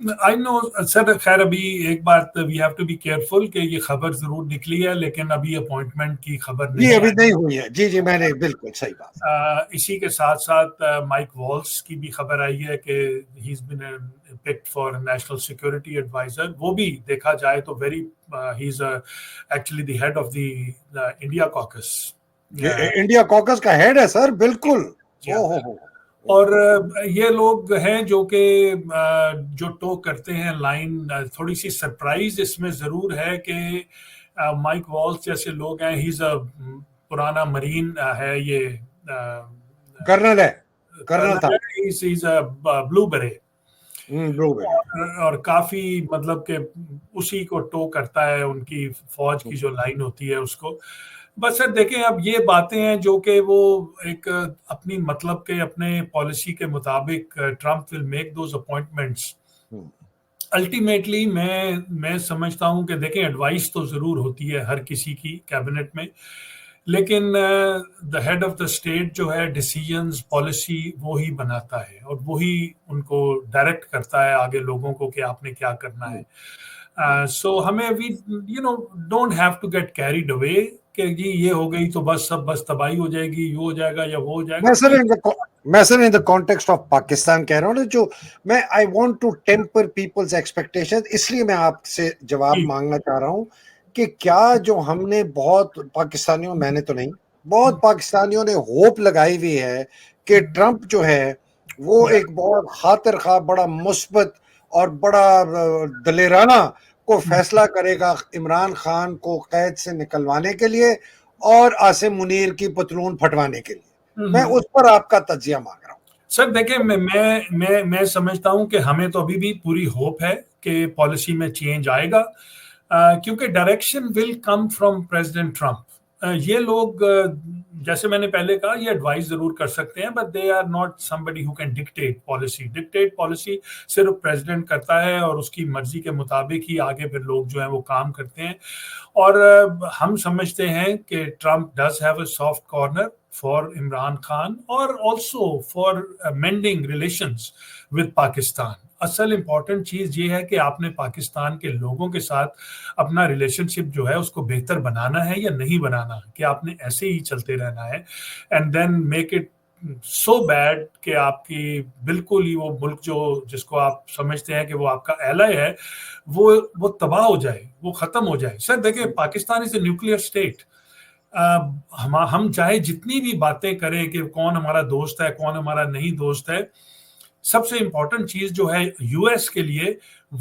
آئی نو سر. خیر ابھی ایک بات we have to be careful کہ یہ خبر ضرور نکلی ہے لیکن ابھی اپوائنٹمنٹ کی خبر جی نہیں ابھی آئی. نہیں ہوئی ہے. جی میں نے بالکل صحیح بات. اسی کے ساتھ ساتھ مائک والس کی بھی خبر آئی ہے کہ he is been picked for national security adviser. وہ بھی دیکھا جائے تو very he is actually the head of the India caucus. India caucus کا ہیڈ ہے سر, بالکل. اور یہ لوگ ہیں جو کہ جو ٹو کرتے ہیں لائن. تھوڑی سی سرپرائز اس میں ضرور ہے کہ مائک والس جیسے لوگ ہیں, ہی از اے پرانا مرین ہے, یہ کرنل ہے, کرنل تھا, بلو برے, بلو بیری, اور کافی مطلب کہ اسی کو ٹو کرتا ہے ان کی فوج کی جو لائن ہوتی ہے اس کو. بس سر دیکھیں اب یہ باتیں ہیں جو کہ وہ ایک اپنی مطلب کے اپنے پالیسی کے مطابق Trump will make those appointments. Ultimately میں سمجھتا ہوں کہ دیکھیں ایڈوائس تو ضرور ہوتی ہے ہر کسی کی کیبنٹ میں, لیکن the head of the state جو ہے ڈیسیژنز پالیسی وہی بناتا ہے اور وہی ان کو ڈائریکٹ کرتا ہے آگے لوگوں کو کہ آپ نے کیا کرنا ہے. سو ہمیں we don't have to get carried away کہ جی یہ ہو گئی تو بس سب بس تباہی ہو جائے گی, یہ ہو جائے گا یا وہ ہو جائے گا. میں sir in the context of Pakistan کہہ رہا ہوں نا, جو میں I want to temper people's expectation, اس لیے میں آپ سے جواب مانگنا چاہ رہا ہوں کہ کیا جو ہم نے بہت پاکستانیوں, میں نے تو نہیں, بہت پاکستانیوں نے ہوپ لگائی ہوئی ہے کہ ٹرمپ جو ہے وہ ایک بہت خاطر خواہ, بڑا مثبت اور بڑا دلیرانہ کو فیصلہ کرے گا عمران خان کو قید سے نکلوانے کے لیے اور عاصم منیر کی پتلون پھٹوانے کے لیے. میں اس پر آپ کا تجزیہ مانگ رہا ہوں. سر دیکھیں میں سمجھتا ہوں کہ ہمیں تو ابھی بھی پوری ہوپ ہے کہ پالیسی میں چینج آئے گا, کیونکہ direction will come from president Trump. یہ لوگ جیسے میں نے پہلے کہا یہ ایڈوائز ضرور کر سکتے ہیں, but they are not somebody who can dictate policy. Dictate policy صرف پریزیڈنٹ کرتا ہے اور اس کی مرضی کے مطابق ہی آگے پھر لوگ جو ہیں وہ کام کرتے ہیں. اور ہم سمجھتے ہیں کہ Trump does have a soft corner for Imran Khan اور also for mending relations with Pakistan. اصل امپورٹنٹ چیز یہ ہے کہ آپ نے پاکستان کے لوگوں کے ساتھ اپنا ریلیشن شپ جو ہے اس کو بہتر بنانا ہے یا نہیں بنانا, کہ آپ نے ایسے ہی چلتے رہنا ہے and then make it so bad کہ آپ کی بالکل ہی وہ ملک جو جس کو آپ سمجھتے ہیں کہ وہ آپ کا ایلائی ہے وہ تباہ ہو جائے, وہ ختم ہو جائے. سر دیکھیں پاکستان از اے نیوکلیئر اسٹیٹ. ہم چاہے جتنی بھی باتیں کریں کہ کون ہمارا دوست ہے کون ہمارا نہیں دوست ہے, سب سے امپورٹنٹ چیز جو ہے یو ایس کے لیے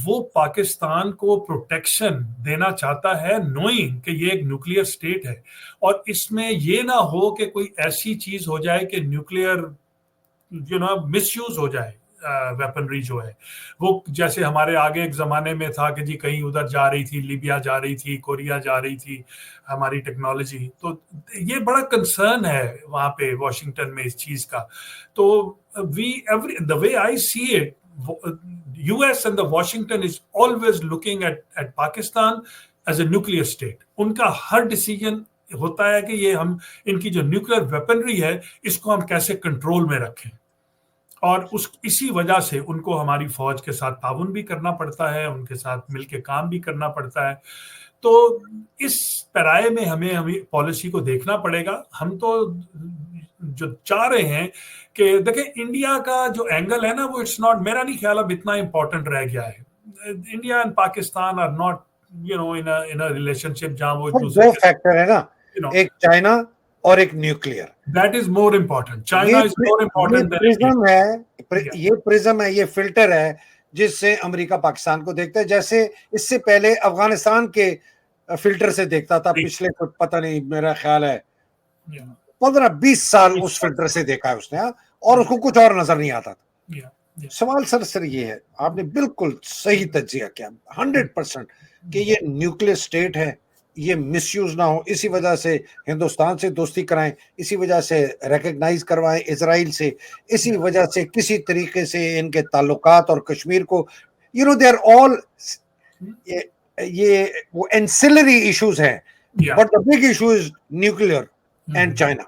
وہ پاکستان کو پروٹیکشن دینا چاہتا ہے, نوئنگ کہ یہ ایک نیوکلیئر اسٹیٹ ہے اور اس میں یہ نہ ہو کہ کوئی ایسی چیز ہو جائے کہ نیوکلیئر مس یوز ہو جائے ویپنری جو ہے وہ, جیسے ہمارے آگے ایک زمانے میں تھا کہ جی کہیں ادھر جا رہی تھی, لیبیا جا رہی تھی, کوریا جا رہی تھی ہماری ٹیکنالوجی. تو یہ بڑا کنسرن ہے وہاں پہ واشنگٹن میں اس چیز کا. تو the way I see it, US and the Washington is always looking at Pakistan as a nuclear state. ان کا ہر ڈیسیجن ہوتا ہے کہ یہ ہم ان کی جو نیوکلیئر ویپنری ہے اس کو ہم کیسے کنٹرول میں رکھیں, اور اسی وجہ سے ان کو ہماری فوج کے ساتھ تعاون بھی کرنا پڑتا ہے, ان کے ساتھ مل کے کام بھی کرنا پڑتا ہے. تو اس پیرائے میں ہمیں پالیسی کو دیکھنا پڑے گا. ہم تو جو چاہ رہے ہیں کہ دیکھیں انڈیا کا جو اینگل ہے نا وہ اٹس ناٹ, میرا نہیں خیال اب اتنا امپورٹنٹ رہ گیا ہے. India and Pakistan are not in a relationship جہاں وہ دو فیکٹر ہے نا, ایک چائنا اور ایک nuclear. That is more important. China is more important than India. یہ پرزم ہے, یہ فلٹر ہے جس سے امریکہ پاکستان کو دیکھتا ہے, جیسے اس سے پہلے افغانستان کے فلٹر سے دیکھتا تھا پچھلے پتہ نہیں میرا خیال ہے 15-20 سال اس فلٹر سے دیکھا ہے اس نے, اور اس کو کچھ اور نظر نہیں آتا تھا. سوال سر یہ ہے, آپ نے بالکل صحیح تجزیہ کیا 100% کہ یہ نیوکلیئر اسٹیٹ ہے, یہ مس یوز نہ ہو, اسی وجہ سے ہندوستان سے دوستی کرائیں, اسی وجہ سے ریکگنائز کروائیں اسرائیل سے, اسی وجہ سے کسی طریقے سے ان کے تعلقات اور کشمیر کو دے آر آل یہ وہ اینسلری ایشوز ہیں, but the big issue is nuclear and China.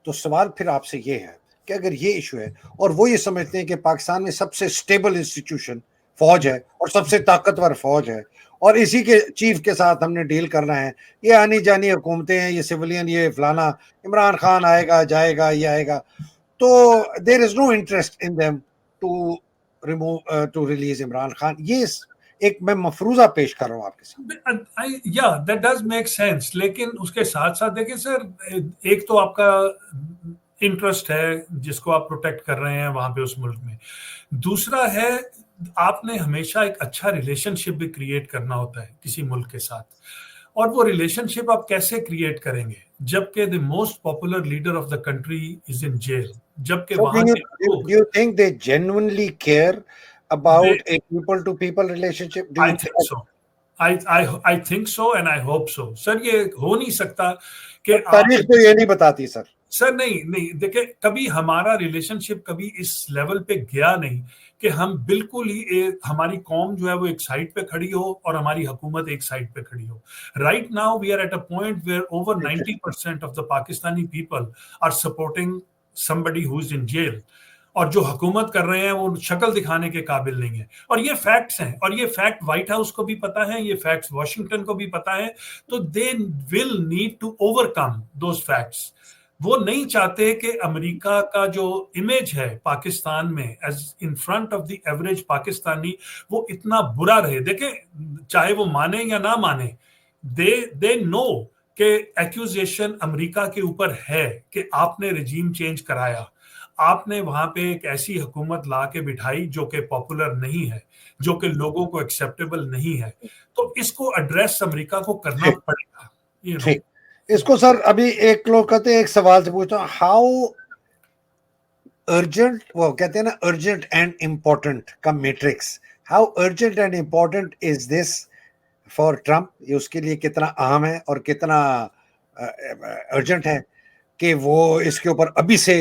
تو سوال پھر آپ سے یہ ہے کہ اگر یہ ایشو ہے اور وہ یہ سمجھتے ہیں کہ پاکستان میں سب سے اسٹیبل انسٹیٹیوشن فوج ہے اور سب سے طاقتور فوج ہے, اور اسی کے چیف کے ساتھ ہم نے ڈیل کرنا ہے. یہ آنی جانی حکومتیں ہیں, یہ سویلین, یہ فلانا, عمران خان آئے گا جائے گا یہ آئے گا, تو there is no interest in them to release Imran Khan. یہ ایک میں مفروضہ پیش کر رہا ہوں آپ کے ساتھ. یا دیٹ ڈز میک سینس, لیکن اس کے ساتھ ساتھ دیکھیں سر, ایک تو آپ کا انٹرسٹ ہے جس کو آپ پروٹیکٹ کر رہے ہیں وہاں پہ اس ملک میں, دوسرا ہے آپ نے ہمیشہ ایک اچھا ریلیشن شپ بھی کریٹ کرنا ہوتا ہے کسی ملک کے ساتھ, اور وہ ریلیشن شپ آپ کیسے کریٹ کریں گے جبکہ the most popular leader of the country is in jail, جبکہ So وہاں کے لوگ, do you think they genuinely care about a people to people relationship? Do I you think so. I think so and I hope so. سر یہ ہو نہیں سکتا کہ تاریخ تو یہ نہیں بتاتی سر. سر نہیں دیکھیں, کبھی ہمارا ریلیشن شپ کبھی اس لیول پہ گیا نہیں کہ ہم بالکل ہی ہماری قوم جو ہے وہ ایک سائڈ پہ کھڑی ہو اور ہماری حکومت ایک سائڈ پہ کھڑی ہو. Right now we are at a point where over 90% of the Pakistani people are supporting somebody who is in jail, اور جو حکومت کر رہے ہیں وہ شکل دکھانے کے قابل نہیں ہے, اور یہ فیکٹس ہیں, اور یہ فیکٹ وائٹ ہاؤس کو بھی پتا ہے, یہ فیکٹس واشنگٹن کو بھی پتا ہے, تو they will need to overcome those facts. وہ نہیں چاہتے کہ امریکہ کا جو امیج ہے پاکستان میں as in front of the average Pakistani وہ اتنا برا رہے. دیکھیں چاہے وہ مانے یا نہ مانے, دے نو کہ ایکوزیشن امریکہ کے اوپر ہے کہ آپ نے رجیم چینج کرایا, آپ نے وہاں پہ ایک ایسی حکومت لا کے بٹھائی جو کہ پاپولر نہیں ہے, جو کہ لوگوں کو ایکسیپٹیبل نہیں ہے, تو اس کو ایڈریس امریکہ کو کرنا پڑے گا. ٹھیک, اس کو سر ابھی ایک لوگ کہتے ہیں, ایک سوال سے پوچھتا ہوں, ہاؤ ارجنٹ, وہ کہتے ہیں نا ارجنٹ اینڈ امپورٹنٹ کا matrix, how urgent and important is this for Trump, یہ اس کے لیے کتنا اہم ہے اور کتنا ارجنٹ ہے کہ وہ اس کے اوپر ابھی سے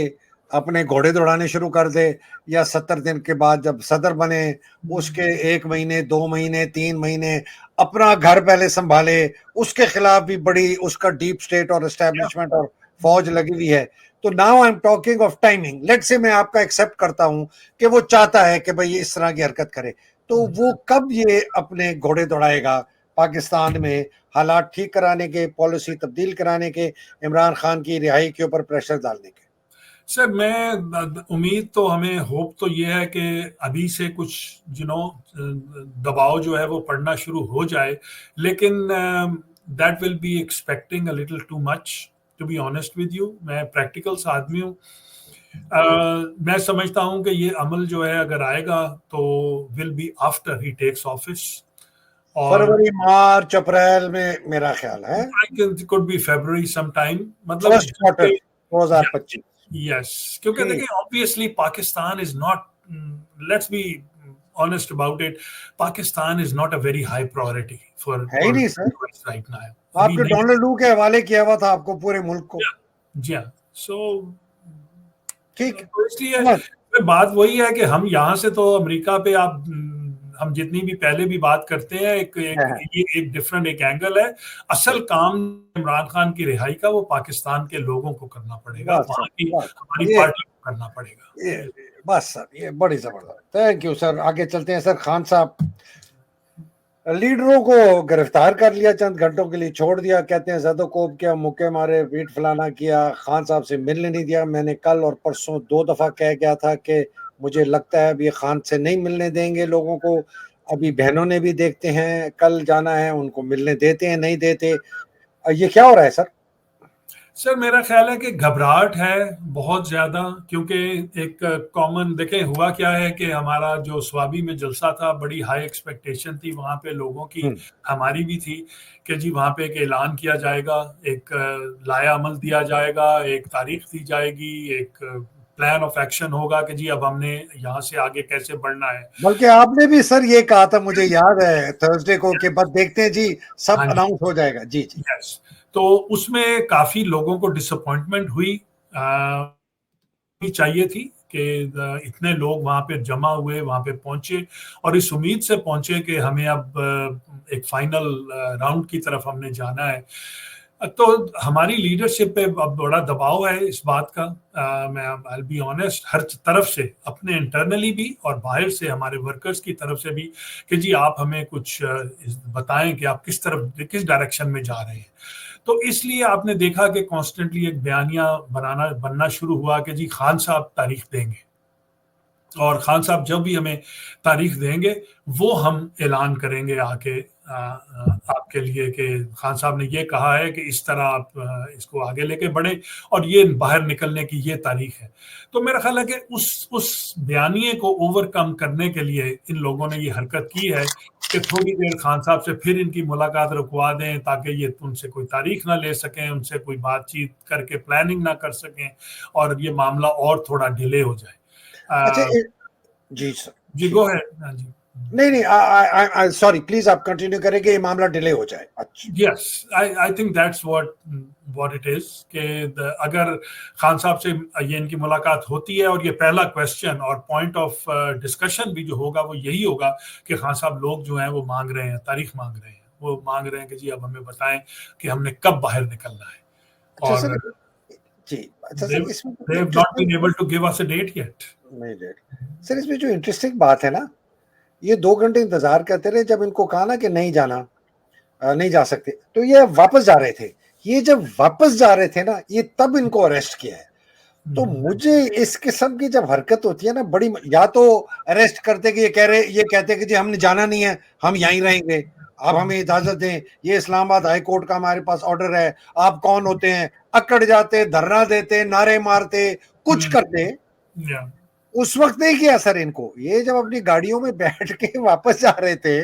اپنے گھوڑے دوڑانے شروع کر دے, یا 70 دن کے بعد جب صدر بنے اس کے 1 مہینے 2 مہینے 3 مہینے اپنا گھر پہلے سنبھالے, اس کے خلاف بھی بڑی اس کا ڈیپ سٹیٹ اور اسٹیبلشمنٹ اور فوج لگی ہوئی ہے. تو now I am talking of timing, late سے میں آپ کا ایکسیپٹ کرتا ہوں کہ وہ چاہتا ہے کہ بھئی اس طرح کی حرکت کرے, تو وہ کب یہ اپنے گھوڑے دوڑائے گا پاکستان میں حالات ٹھیک کرانے کے, پالیسی تبدیل کرانے کے, عمران خان کی رہائی کے اوپر پریشر ڈالنے کے؟ سر میں امید تو ہمیں ہوپ تو یہ ہے کہ ابھی سے کچھ دباؤ جو ہے وہ پڑنا شروع ہو جائے, لیکن that will be expecting a little too much to be honest with you. میں پریکٹیکل سا آدمی ہوں, میں سمجھتا ہوں کہ یہ عمل جو ہے اگر آئے گا تو will be after he takes office, فروری مارچ اپریل میں میرا خیال ہے, could be February sometime, مطلب فرسٹ کوارٹر 2025. یس, کیونکہ دیکھیں obviously Pakistan is not, let's be honest about it, Pakistan is not a very high priority for right now. آپ کے ڈونلڈ لو کے حوالے کیا ہوا تھا آپ کو پورے ملک کو. جی ہاں, سو ٹھیک, اس لیے بات وہی ہے کہ ہم یہاں سے تو امریکہ پہ آپ ہم جتنی بھی پہلے بھی بات کرتے ہیں ایک ڈفرنٹ ایک اینگل ہے. اصل کام عمران خان کی رہائی کا وہ پاکستان کے لوگوں کو کرنا پڑے گا, وہاں کی ہماری پارٹی کو کرنا پڑے گا. بس سر یہ بڑی زبردست, تھینک یو سر. آگے چلتے ہیں سر. خان صاحب, لیڈروں کو گرفتار کر لیا, چند گھنٹوں کے لیے چھوڑ دیا, کہتے ہیں زد و کوب کیا, مکے مارے, پیٹ فلانا کیا, خان صاحب سے ملنے نہیں دیا. میں نے کل اور پرسوں 2 دفعہ کہہ گیا تھا کہ مجھے لگتا ہے اب یہ خان سے نہیں ملنے دیں گے لوگوں کو. ابھی بہنوں نے بھی دیکھتے ہیں کل جانا ہے, ان کو ملنے دیتے ہیں نہیں دیتے. یہ کیا ہو رہا ہے سر؟ سر میرا خیال ہے کہ گھبراہٹ ہے بہت زیادہ, کیونکہ ایک کامن دیکھیں ہوا کیا ہے کہ ہمارا جو سوابی میں جلسہ تھا بڑی ہائی ایکسپیکٹیشن تھی وہاں پہ لوگوں کی, ہماری بھی تھی کہ جی وہاں پہ ایک اعلان کیا جائے گا, ایک لائحہ عمل دیا جائے گا, ایک تاریخ دی جائے گی, ایک پلان آف ایکشن ہوگا کہ جی اب ہم نے یہاں سے آگے کیسے بڑھنا ہے. بلکہ آپ نے بھی سر یہ کہا تھا, مجھے یاد ہے تھرسڈے کو, کہ بس دیکھتے ہیں جی سب اناؤنس ہو جائے گا. جی جی یس, تو اس میں کافی لوگوں کو ڈس اپوائنٹمنٹ ہوئی. چاہیے تھی کہ اتنے لوگ وہاں پہ جمع ہوئے, وہاں پہ پہنچے, اور اس امید سے پہنچے کہ ہمیں اب ایک فائنل راؤنڈ کی طرف ہم نے جانا ہے. تو ہماری لیڈرشپ پہ اب بڑا دباؤ ہے اس بات کا. میں I'll be honest, ہر طرف سے, اپنے انٹرنلی بھی اور باہر سے ہمارے ورکرز کی طرف سے بھی, کہ جی آپ ہمیں کچھ بتائیں کہ آپ کس ڈائریکشن میں جا رہے ہیں. تو اس لیے آپ نے دیکھا کہ کانسٹنٹلی ایک بیانیہ بننا شروع ہوا کہ جی خان صاحب تاریخ دیں گے, اور خان صاحب جب بھی ہمیں تاریخ دیں گے وہ ہم اعلان کریں گے آ کے آپ کے لیے کہ خان صاحب نے یہ کہا ہے کہ اس طرح آپ اس کو آگے لے کے بڑھیں اور یہ باہر نکلنے کی یہ تاریخ ہے. تو میرا خیال ہے کہ اس بیانیے کو اوور کم کرنے کے لیے ان لوگوں نے یہ حرکت کی ہے کہ تھوڑی دیر خان صاحب سے پھر ان کی ملاقات رکوا دیں تاکہ یہ ان سے کوئی تاریخ نہ لے سکیں, ان سے کوئی بات چیت کر کے پلاننگ نہ کر سکیں, اور یہ معاملہ اور تھوڑا ڈیلے ہو جائے. اچھا جی سر, جی گو ہے جی. نہیں سوری پلیز آپ کنٹینیو کریں کہ یہ معاملہ ڈیلے ہو جائے. Yes, I think that's what it is, کہ اگر خان صاحب سے یہ ان کی ملاقات ہوتی ہے اور یہ پہلا کویسچن اور پوائنٹ آف ڈسکشن بھی جو ہوگا وہ یہی ہوگا کہ خان صاحب لوگ جو ہیں وہ مانگ رہے ہیں, تاریخ مانگ رہے ہیں, وہ مانگ رہے ہیں کہ جی اب ہمیں بتائیں کہ ہم نے کب باہر نکلنا ہے. اچھا اور سر جی, اچھا سر اس میں they have not been able to give us a date yet. نہیں ڈیٹ سر, اس میں جو انٹرسٹنگ بات ہے نا, یہ 2 گھنٹے انتظار کرتے رہے, جب ان کو کہا نا کہ نہیں جانا, نہیں جا سکتے, تو یہ واپس جا رہے تھے. یہ جب واپس جا رہے تھے نا, یہ تب ان کو اریسٹ کیا ہے. تو مجھے اس قسم کی جب حرکت ہوتی ہے نا بڑی, یا تو اریسٹ کرتے کہ یہ کہتے کہ جی ہم نے جانا نہیں ہے, ہم یہیں رہیں گے, آپ ہمیں اجازت دیں, یہ اسلام آباد ہائی کورٹ کا ہمارے پاس آرڈر ہے, آپ کون ہوتے ہیں, اکڑ جاتے, دھرنا دیتے, نعرے مارتے, کچھ کرتے. اس وقت نہیں کیا سر ان کو. یہ جب اپنی گاڑیوں میں بیٹھ کے واپس جا رہے تھے,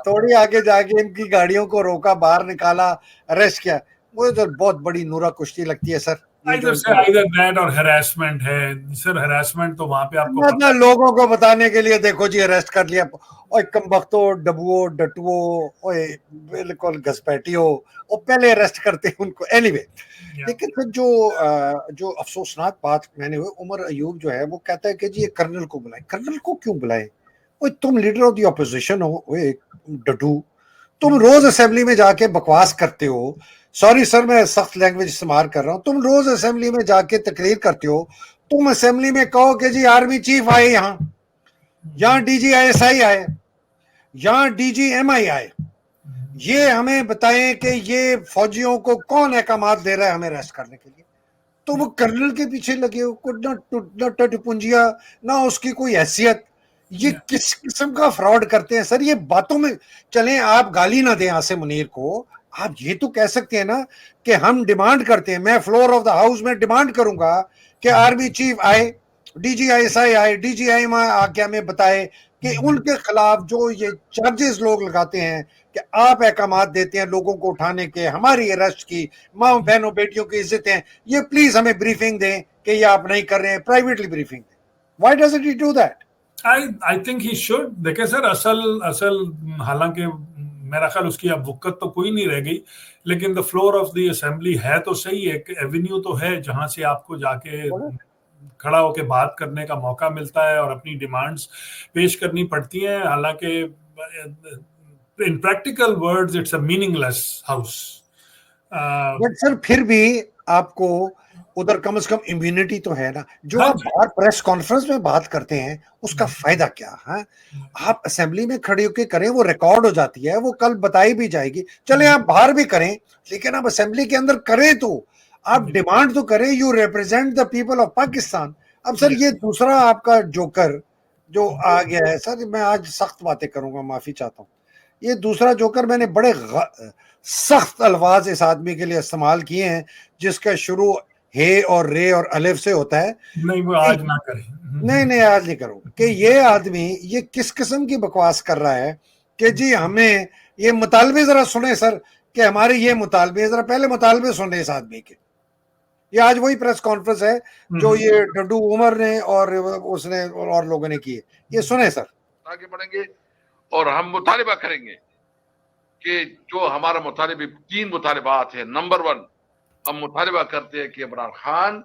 تھوڑی آگے جا کے ان کی گاڑیوں کو روکا, باہر نکالا, اریسٹ کیا. مجھے تو بہت بڑی نورا کشتی لگتی ہے سر. اور ہراسمنٹ ہے سر, ہراسمنٹ تو وہاں پہ آپ کو پتا لوگوں کو بتانے کے لیے دیکھو جی اریسٹ کر لیا, اور کم بختو, ڈبو, ڈٹو, بالکل گھسپیٹیو, اور پہلے اریسٹ کرتے ان کو. اینی وے, لیکن پھر جو افسوسناک بات میں نے ہوئی, عمر ایوب جو ہے وہ کہتا ہے کہ جی یہ کرنل کو بلائیں. کرنل کو کیوں بلائیں؟ تم لیڈر آف دی اپوزیشن ہو, ڈڈو, تم روز اسمبلی میں جا کے بکواس کرتے ہو. سوری سر میں سخت لینگویج استعمال کر رہا ہوں. تم روز اسمبلی میں جا کے تقریر کرتے ہو. تم اسمبلی میں کہو کہ جی آرمی چیف آئے, یہاں D G I S I آئے, یہاں ڈی جی ایم آئی آئے, یہ ہمیں بتائیں کہ یہ فوجیوں کو کون احکامات دے رہا ہے ہمیں ریسٹ کرنے کے لیے. تو وہ کرنل کے پیچھے لگے ہو, نہ ٹٹ پنجیا, نہ اس کی کوئی حیثیت. یہ کس قسم کا فراڈ کرتے ہیں سر. یہ باتوں میں چلیں, آپ گالی نہ دیں عاصم منیر کو, آپ یہ تو کہہ سکتے ہیں نا کہ ہم ڈیمانڈ کرتے ہیں, میں فلور آف دا ہاؤس میں ڈیمانڈ کروں گا کہ آرمی چیف آئے, D G I S I آئے, ڈی جی آئی ایم آ کے ہمیں بتائے کہ ان کے خلاف جو یہ چارجز لوگ لگاتے ہیں کہ آپ احکامات دیتے ہیں لوگوں کو اٹھانے کے, ہماری اریسٹ کی, ماں بہنوں بیٹیوں کی عزتیں, یہ پلیز ہمیں بریفنگ دیں کہ یہ آپ نہیں کر رہے ہیں, پرائیویٹلی بریفنگ دیں. Why does it do that? I think he should. دیکھیں سر, اصل حالانکہ میرا خیال اس کی اب وقت تو کوئی نہیں رہ گئی, لیکن the floor of the assembly ہے تو صحیح, ایک ایونیو تو ہے جہاں سے آپ کو جا کے کھڑا ہو کے بات کرنے کا موقع ملتا ہے اور اپنی ڈیمانڈز پیش کرنی پڑتی ہیں. حالانکہ in practical words it's a meaningless house. But sir پھر بھی آپ کو ادھر کم از کم امیونٹی تو ہے نا. جو آپ باہر پریس کانفرنس میں بات کرتے ہیں اس کا فائدہ کیا ہے؟ آپ اسمبلی میں کھڑے ہو کے کریں, وہ ریکارڈ ہو جاتی ہے, وہ کل بتائی بھی جائے گی. چلیں آپ باہر بھی کریں, لیکن آپ اسمبلی کے اندر کریں تو آپ ڈیمانڈ تو کریں, you represent the people of Pakistan. اب سر یہ دوسرا آپ کا جوکر جو آ گیا ہے, سر میں آج سخت باتیں کروں گا, معافی چاہتا ہوں. یہ دوسرا جوکر میں نے بڑے سخت الفاظ اس آدمی کے لیے استعمال کیے ہیں جس کا شروع ہے اور رے اور الف سے ہوتا ہے. نہیں وہ آج نہ کریں. نہیں آج نہیں کروں کہ یہ آدمی یہ کس قسم کی بکواس کر رہا ہے کہ جی ہمیں یہ مطالبے ذرا سنیں سر, کہ ہمارے یہ مطالبے, ذرا پہلے مطالبے سنیں اس آدمی کے. یہ آج وہی پریس کانفرنس ہے جو یہ ڈڈو عمر نے اور اس نے اور لوگوں نے کی ہے. یہ سنیں سر. آگے بڑھیں گے اور ہم مطالبہ کریں گے کہ جو ہمارا مطالبہ 3 مطالبات ہیں. نمبر 1, ہم مطالبہ کرتے ہیں کہ عمران خان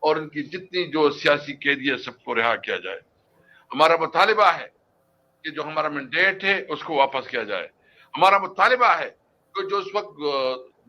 اور ان کی جتنی جو سیاسی قیدی ہے سب کو رہا کیا جائے. ہمارا مطالبہ ہے کہ جو ہمارا مینڈیٹ ہے اس کو واپس کیا جائے. ہمارا مطالبہ ہے کہ جو اس وقت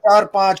4-5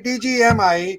DGMI,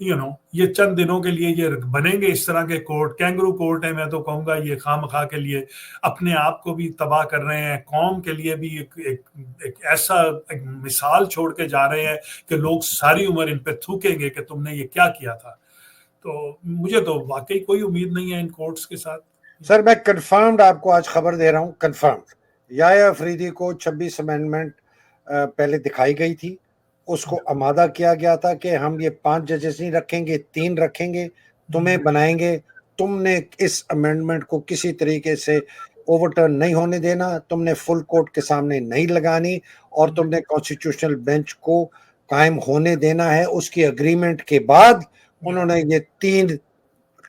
یہ چند دنوں کے لیے یہ بنیں گے اس طرح کے کورٹ، کینگرو کورٹ ہے، میں تو کہوں گا یہ خواہ مخواہ کے لیے اپنے آپ کو بھی تباہ کر رہے ہیں، قوم کے لیے بھی ایک ایسا ایک مثال چھوڑ کے جا رہے ہیں کہ لوگ ساری عمر ان پہ تھوکیں گے کہ تم نے یہ کیا کیا تھا. تو مجھے تو واقعی کوئی امید نہیں ہے ان کورٹس کے ساتھ. سر میں کنفرمڈ آپ کو آج خبر دے رہا ہوں، کنفرمڈ یحییٰ افریدی کو 26 امینڈمنٹ پہلے دکھائی گئی تھی، اس کو آمادہ کیا گیا تھا کہ ہم یہ 5 ججز نہیں رکھیں گے، 3 رکھیں گے، تمہیں بنائیں گے، تم نے اس امینڈمنٹ کو کسی طریقے سے اوور ٹرن نہیں ہونے دینا، تم نے فل کورٹ کے سامنے نہیں لگانی، اور تم نے کانسٹیٹیوشنل بینچ کو قائم ہونے دینا ہے. اس کی اگریمنٹ کے بعد انہوں نے یہ 3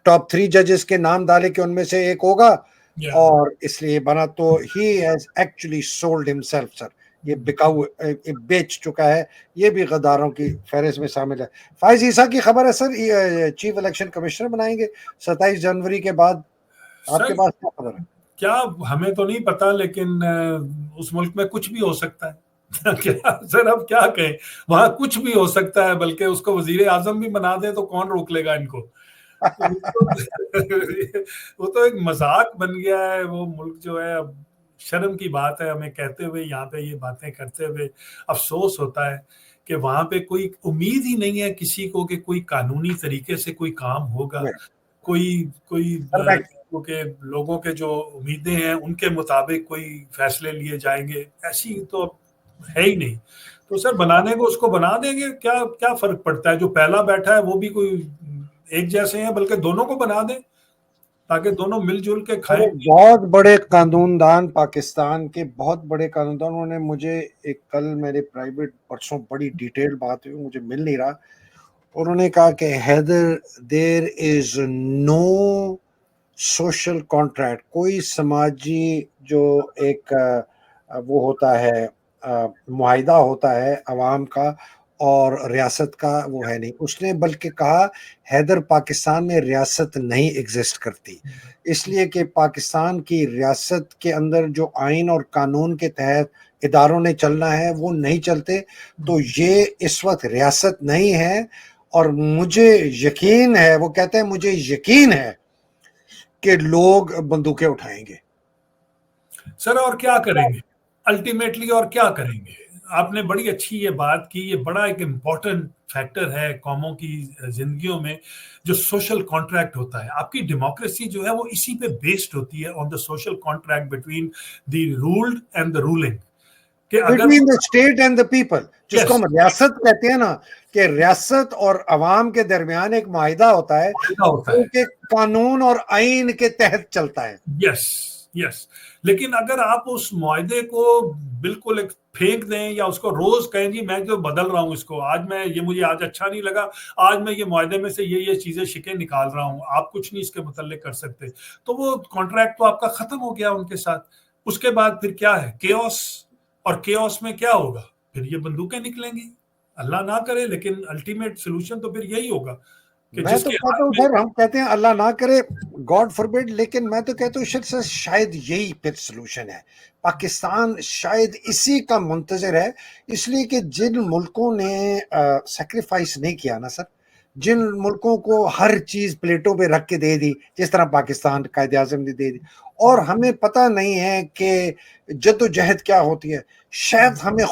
ٹاپ 3 ججز کے نام ڈالے کہ ان میں سے ایک ہوگا، اور اس لیے بنا. تو he has actually sold himself sir, یہ بکاؤ بیچ چکا ہے، یہ بھی غداروں کی فہرست میں شامل ہے. فائز عیسیٰ کی خبر ہے سر، چیف الیکشن کمشنر بنائیں گے 27 جنوری کے بعد، آپ کے پاس کیا خبر ہے؟ کیا ہمیں تو نہیں پتا، لیکن اس ملک میں کچھ بھی ہو سکتا ہے. سر اب کیا کہیں، وہاں کچھ بھی ہو سکتا ہے، بلکہ اس کو وزیر اعظم بھی بنا دیں تو کون روک لے گا ان کو. وہ تو ایک مذاق بن گیا ہے وہ ملک جو ہے. اب شرم کی بات ہے ہمیں کہتے ہوئے، یہاں پہ یہ باتیں کرتے ہوئے افسوس ہوتا ہے کہ وہاں پہ کوئی امید ہی نہیں ہے کسی کو کہ کوئی قانونی طریقے سے کوئی کام ہوگا، کوئی کیونکہ لوگوں کے جو امیدیں ہیں ان کے مطابق کوئی فیصلے لیے جائیں گے، ایسی تو ہے ہی نہیں. تو سر بنانے کو اس کو بنا دیں گے، کیا فرق پڑتا ہے؟ جو پہلا بیٹھا ہے وہ بھی کوئی ایک جیسے ہیں، بلکہ دونوں کو بنا دیں تاکہ دونوں مل جل کے کھائیں. بہت بڑے قانون دان پاکستان کے، بہت بڑے قانون دان، انہوں نے مجھے ایک کل میرے پرائیویٹ پرسوں بڑی ڈیٹیل بات ہوئی، مجھے مل نہیں رہا، انہوں نے کہا کہ حیدر دیر از نو سوشل کانٹریکٹ، کوئی سماجی جو ایک وہ ہوتا ہے معاہدہ ہوتا ہے عوام کا اور ریاست کا، وہ ہے نہیں. اس نے بلکہ کہا حیدر پاکستان میں ریاست نہیں ایگزسٹ کرتی، اس لیے کہ پاکستان کی ریاست کے اندر جو آئین اور قانون کے تحت اداروں نے چلنا ہے وہ نہیں چلتے. تو یہ اس وقت ریاست نہیں ہے، اور مجھے یقین ہے، وہ کہتے ہیں مجھے یقین ہے کہ لوگ بندوقیں اٹھائیں گے. سر اور کیا کریں گے الٹیمیٹلی، اور کیا کریں گے؟ آپ نے بڑی اچھی یہ بات کی، یہ بڑا ایک امپورٹنٹ فیکٹر ہے قوموں کی زندگیوں میں، جو سوشل کانٹریکٹ ہوتا ہے. آپ کی ڈیموکریسی جو ہے وہ اسی پہ بیسڈ ہوتی ہے، on the social contract between the ruled and the ruling. Between the state and the people, جس کو ہم ریاست کہتے ہیں نا، کہ ریاست اور عوام کے درمیان ایک معاہدہ ہوتا ہے جو کہ قانون اور آئین کے تحت چلتا ہے. یس لیکن اگر آپ اس معاہدے کو بالکل پھینک دیں یا اس کو روز کہیں جی میں جو بدل رہا ہوں اس کو، آج میں یہ مجھے آج اچھا نہیں لگا، آج میں یہ معاہدے میں سے یہ چیزیں شکیں نکال رہا ہوں، آپ کچھ نہیں اس کے متعلق کر سکتے، تو وہ کانٹریکٹ تو آپ کا ختم ہو گیا ان کے ساتھ. اس کے بعد پھر کیا ہے؟ کیوس. اور کیوس میں کیا ہوگا؟ پھر یہ بندوقیں نکلیں گی، اللہ نہ کرے، لیکن الٹیمیٹ سولوشن تو پھر یہی ہوگا. میں تو کہتا ہوں سر، ہم کہتے ہیں اللہ نہ کرے، گاڈ فوربڈ، لیکن میں تو کہتا ہوں شاید یہی پھر سلوشن ہے. پاکستان شاید اسی کا منتظر ہے، اس لیے کہ جن ملکوں نے سیکریفائس نہیں کیا نا سر، جن ملکوں کو ہر چیز پلیٹوں پہ رکھ کے دے دی، جس طرح پاکستان قائد اعظم نے دے دی، اور ہمیں پتہ نہیں ہے کہ جد و جہد کیا ہوتی ہے. شاید ہمیں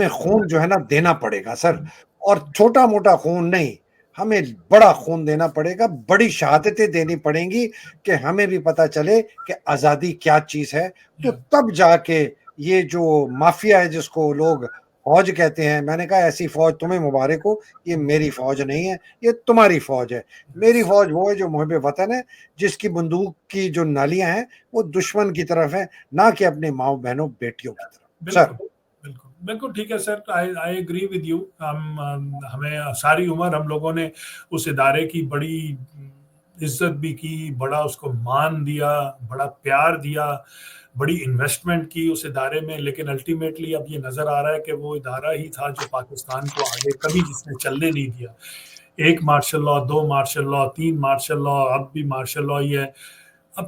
خون جو ہے نا دینا پڑے گا سر، اور چھوٹا موٹا خون نہیں، ہمیں بڑا خون دینا پڑے گا، بڑی شہادتیں دینی پڑیں گی کہ ہمیں بھی پتا چلے کہ آزادی کیا چیز ہے. تو تب جا کے یہ جو مافیا ہے جس کو لوگ فوج کہتے ہیں، میں نے کہا ایسی فوج تمہیں مبارک ہو، یہ میری فوج نہیں ہے، یہ تمہاری فوج ہے. میری فوج وہ ہے جو محب وطن ہے، جس کی بندوق کی جو نالیاں ہیں وہ دشمن کی طرف ہیں، نہ کہ اپنے ماؤں بہنوں بیٹیوں کی طرف. سر بالکل ٹھیک ہے سر، آئی ایگری ود یو. ہمیں ساری عمر ہم لوگوں نے اس ادارے کی بڑی عزت بھی کی، بڑا اس کو مان دیا، بڑا پیار دیا، بڑی انویسٹمنٹ کی اس ادارے میں، لیکن الٹیمیٹلی اب یہ نظر آ رہا ہے کہ وہ ادارہ ہی تھا جو پاکستان کو آگے کبھی جس نے چلنے نہیں دیا. 1 martial law, 2 martial law, 3 martial law, اب بھی مارشل لا ہی ہے. اب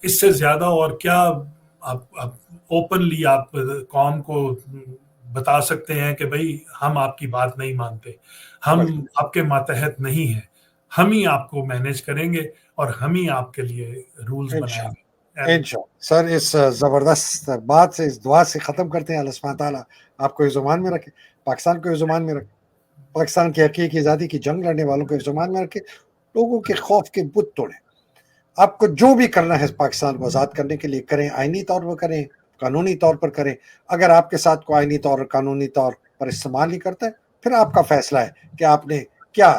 اس سے زیادہ اور کیا آپ اوپنلی آپ قوم کو بتا سکتے ہیں کہ بھئی ہم آپ کی بات نہیں مانتے, ہم آپ کے ماتحت نہیں ہیں, ہم ہی آپ کو مینیج کریں گے اور ہم ہی آپ کے لیے رولز بنائیں گے. انشاءاللہ سر, اس زبردست بات سے, اس دعا سے ختم کرتے ہیں. اللہ سبحانہ تعالیٰ آپ کو زمان میں رکھے, پاکستان کو زمان میں رکھے, پاکستان کی حقیقی آزادی کی جنگ لڑنے والوں کو زمان میں رکھے, لوگوں کے خوف کے بت توڑے. آپ کو جو بھی کرنا ہے پاکستان کو آزاد کرنے کے لیے کریں, آئینی طور پر کریں, قانونی طور پر کریں. اگر آپ کے ساتھ کوئی آئینی طور اور قانونی طور پر استعمال نہیں کرتا ہے, پھر آپ کا فیصلہ ہے کہ آپ نے کیا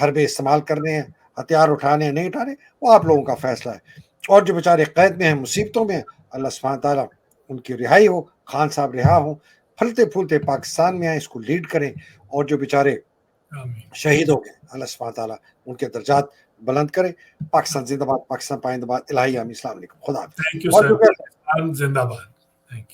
حربے استعمال کرنے ہیں, ہتھیار اٹھانے نہیں اٹھانے, وہ آپ لوگوں کا فیصلہ ہے. اور جو بیچارے قید میں ہیں, مصیبتوں میں ہیں, اللہ سبحانہ تعالیٰ ان کی رہائی ہو, خان صاحب رہا ہوں, پھلتے پھولتے پاکستان میں آئیں, اس کو لیڈ کریں. اور جو بیچارے شہید ہو گئے, اللہ سبحانہ تعالیٰ ان کے درجات بلند کرے. پاکستان زندہ باد, پاکستان پائندہ باد. الہی آمین. السلام علیکم. خدا حافظ. Thank you sir. زندہ باد. Thank you.